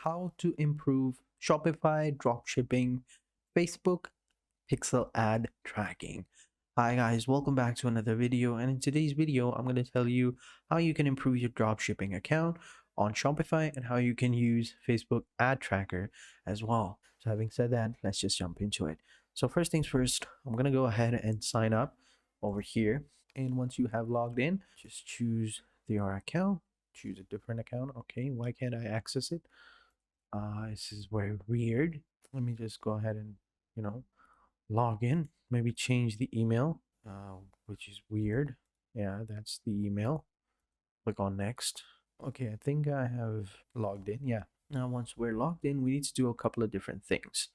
how to improve Shopify dropshipping Facebook pixel ad tracking. Hi guys, welcome back to another video, and in today's video I'm going to tell you how you can improve your dropshipping account on Shopify and how you can use Facebook ad tracker as well. So having said that, let's just jump into it. So first things first, I'm going to go ahead and sign up over here, and once you have logged in, just choose your account, choose a different account. Okay, why can't I access it? This is very weird. Let me just go ahead and log in, maybe change the email, which is weird. Yeah, that's the email. Click on next. Okay, I think I have logged in. Yeah, now once we're logged in, we need to do a couple of different things.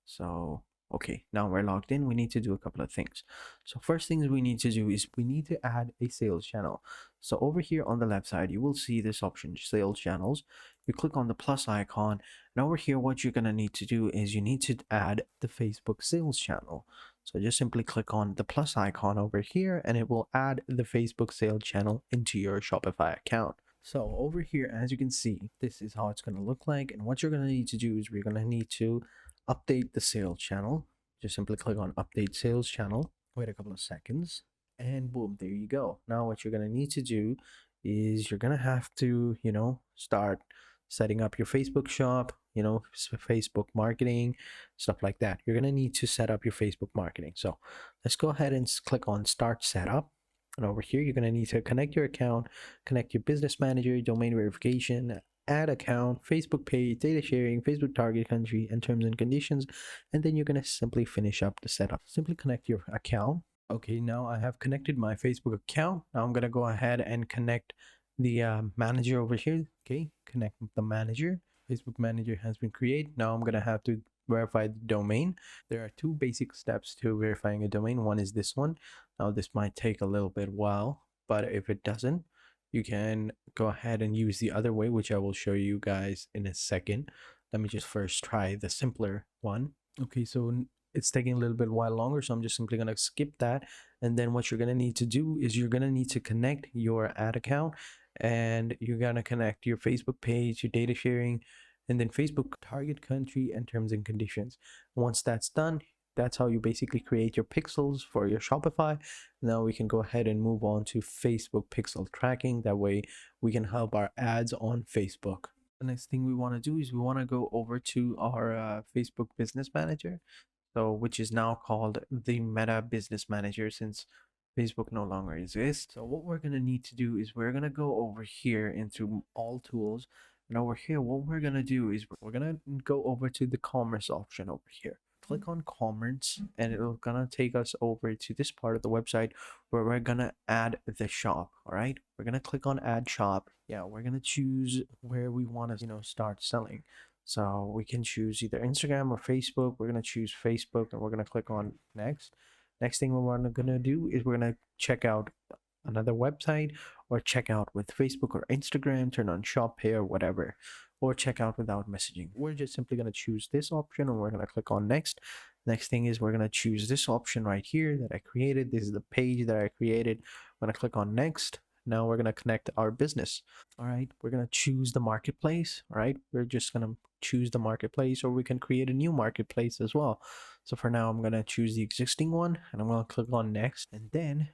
So okay, now we're logged in, we need to do a couple of things. So first things we need to do is we need to add a sales channel. So over here on the left side, you will see this option, sales channels. You click on the plus icon, and over here what you're going to need to do is you need to add the Facebook sales channel. So just simply click on the plus icon over here, and it will add the Facebook sales channel into your Shopify account. So over here, as you can see, this is how it's going to look like. And what you're going to need to do is we're going to need to update the sales channel. Just simply click on update sales channel, wait a couple of seconds, and boom, there you go. Now what you're going to need to do is you're going to have to start setting up your Facebook shop, Facebook marketing, stuff like that. You're going to need to set up your Facebook marketing. So let's go ahead and click on start setup. And over here, you're going to need to connect your account, connect your business manager, domain verification, add account, Facebook page, data sharing, Facebook target country, and terms and conditions. And then you're going to simply finish up the setup. Simply connect your account. Okay, now I have connected my Facebook account. Now I'm going to go ahead and connect the manager over here. Okay, connect the manager. Facebook manager has been created. Now I'm going to have to verify the domain. There are two basic steps to verifying a domain. One is this one. Now this might take a little bit while, but if it doesn't, you can go ahead and use the other way, which I will show you guys in a second. Let me just first try the simpler one. Okay, so it's taking a little bit while longer, so I'm just simply going to skip that. And then what you're going to need to do is you're going to need to connect your ad account, and you're going to connect your Facebook page, your data sharing, and then Facebook target country and terms and conditions. Once that's done, that's how you basically create your pixels for your Shopify. Now we can go ahead and move on to Facebook pixel tracking. That way we can help our ads on Facebook. The next thing we want to do is we want to go over to our Facebook business manager, so which is now called the Meta Business Manager since Facebook no longer exists. So what we're going to need to do is we're going to go over here into all tools, and over here what we're going to do is we're going to go over to the commerce option over here. Click on commerce, and it'll gonna take us over to this part of the website where we're gonna add the shop. All right, we're gonna click on add shop. Yeah, we're gonna choose where we want to start selling. So we can choose either Instagram or Facebook. We're gonna choose Facebook, and we're gonna click on next. Next thing we're gonna do is we're gonna check out another website, or check out with Facebook or Instagram, turn on shop pay or whatever, or check out without messaging. We're just simply going to choose this option, and we're going to click on next. Next thing is we're going to choose this option right here that I created. This is the page that I created. I'm going to click on next. Now we're going to connect our business. All right, we're going to choose the marketplace. All right, we're just going to choose the marketplace, or we can create a new marketplace as well. So for now, I'm going to choose the existing one, and I'm going to click on next, and then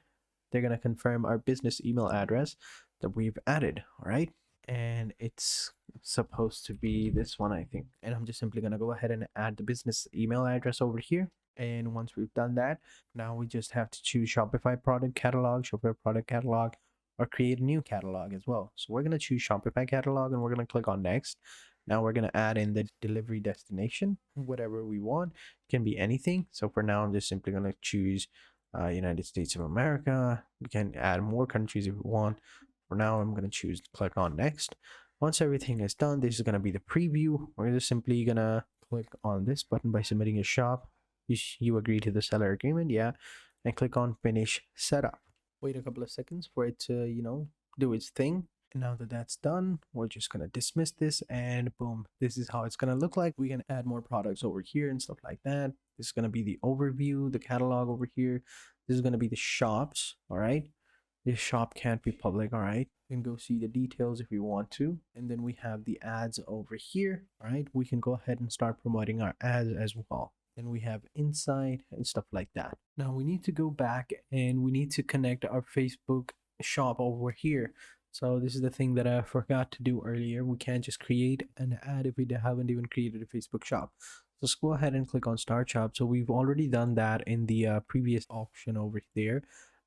they're going to confirm our business email address that we've added. All right, and it's supposed to be this one, I think. And I'm just simply going to go ahead and add the business email address over here. And once we've done that, now we just have to choose Shopify product catalog, or create a new catalog as well. So we're going to choose Shopify catalog, and we're going to click on next. Now we're going to add in the delivery destination, whatever we want. It can be anything. So for now, I'm just simply going to choose United States of America. We can add more countries if we want. For now, I'm going to choose click on next. Once everything is done, this is going to be the preview. We're just simply going to click on this button by submitting a shop. You agree to the seller agreement, yeah, and click on finish setup. Wait a couple of seconds for it to do its thing. And now that that's done, we're just going to dismiss this, and boom, this is how it's going to look like. We can add more products over here and stuff like that. This is going to be the overview, the catalog over here. This is going to be the shops. All right, this shop can't be public. All right, You can go see the details if you want to. And then we have the ads over here. All right, we can go ahead and start promoting our ads as well. Then we have insight and stuff like that. Now we need to go back and we need to connect our Facebook shop over here. So this is the thing that I forgot to do earlier. We can't just create an ad if we haven't even created a Facebook shop. So let's go ahead and click on start shop. So we've already done that in the previous option over there,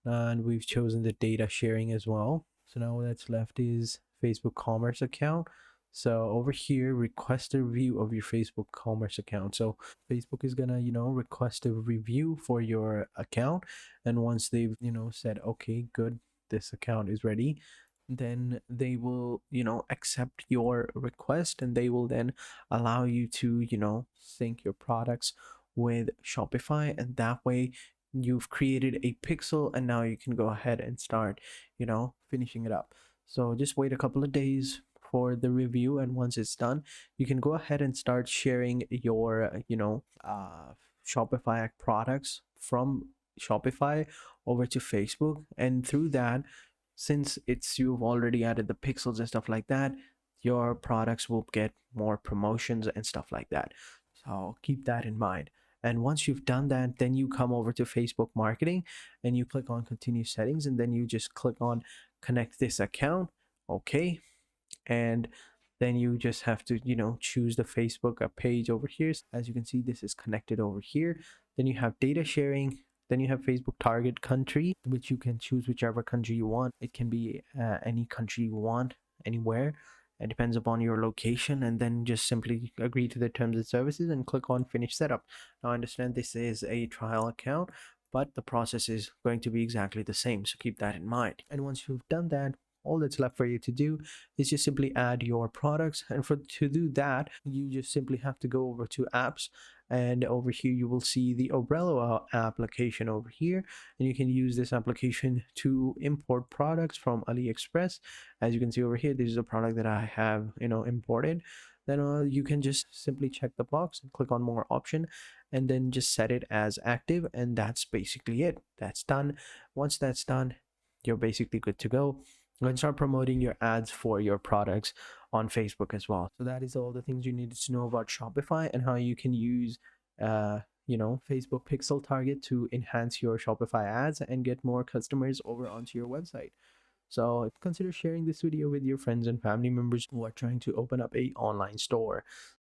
and we've chosen the data sharing as well. So now what's left is Facebook commerce account. So over here, request a review of your Facebook commerce account. So Facebook is gonna, request a review for your account. And once they've, said, okay, good, this account is ready, then they will, accept your request, and they will then allow you to, sync your products with Shopify. And that way you've created a pixel, and now you can go ahead and start, finishing it up. So just wait a couple of days for the review, and once it's done, you can go ahead and start sharing your Shopify products from Shopify over to Facebook. And through that, since it's you've already added the pixels and stuff like that, your products will get more promotions and stuff like that. So keep that in mind. And once you've done that, then you come over to Facebook marketing and you click on continue settings, and then you just click on connect this account. Okay. And then you just have to, choose the Facebook page over here. As you can see, this is connected over here. Then you have data sharing. Then you have Facebook target country, which you can choose whichever country you want. It can be any country you want, anywhere. It depends upon your location. And then just simply agree to the terms and services and click on finish setup. Now I understand this is a trial account, but the process is going to be exactly the same. So keep that in mind. And once you've done that, all that's left for you to do is just simply add your products. And to do that, you just simply have to go over to apps, and over here you will see the umbrella application over here, and you can use this application to import products from AliExpress. As you can see over here, this is a product that I have imported. Then you can just simply check the box and click on more option, and then just set it as active, and that's basically it. That's done. Once that's done, you're basically good to go. You can start promoting your ads for your products on Facebook as well. So that is all the things you needed to know about Shopify and how you can use Facebook pixel target to enhance your Shopify ads and get more customers over onto your website. So consider sharing this video with your friends and family members who are trying to open up a online store.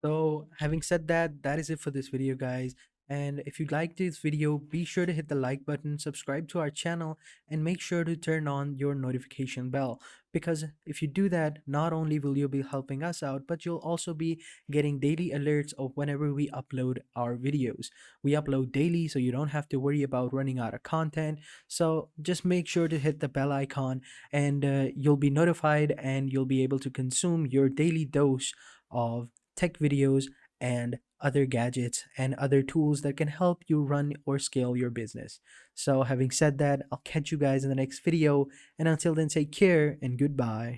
So having said that, that is it for this video, guys. And if you liked this video, be sure to hit the like button, subscribe to our channel, and make sure to turn on your notification bell. Because if you do that, not only will you be helping us out, but you'll also be getting daily alerts of whenever we upload our videos. We upload daily, so you don't have to worry about running out of content. So just make sure to hit the bell icon, and you'll be notified, and you'll be able to consume your daily dose of tech videos and other gadgets and other tools that can help you run or scale your business. So having said that, I'll catch you guys in the next video, and until then, take care and goodbye.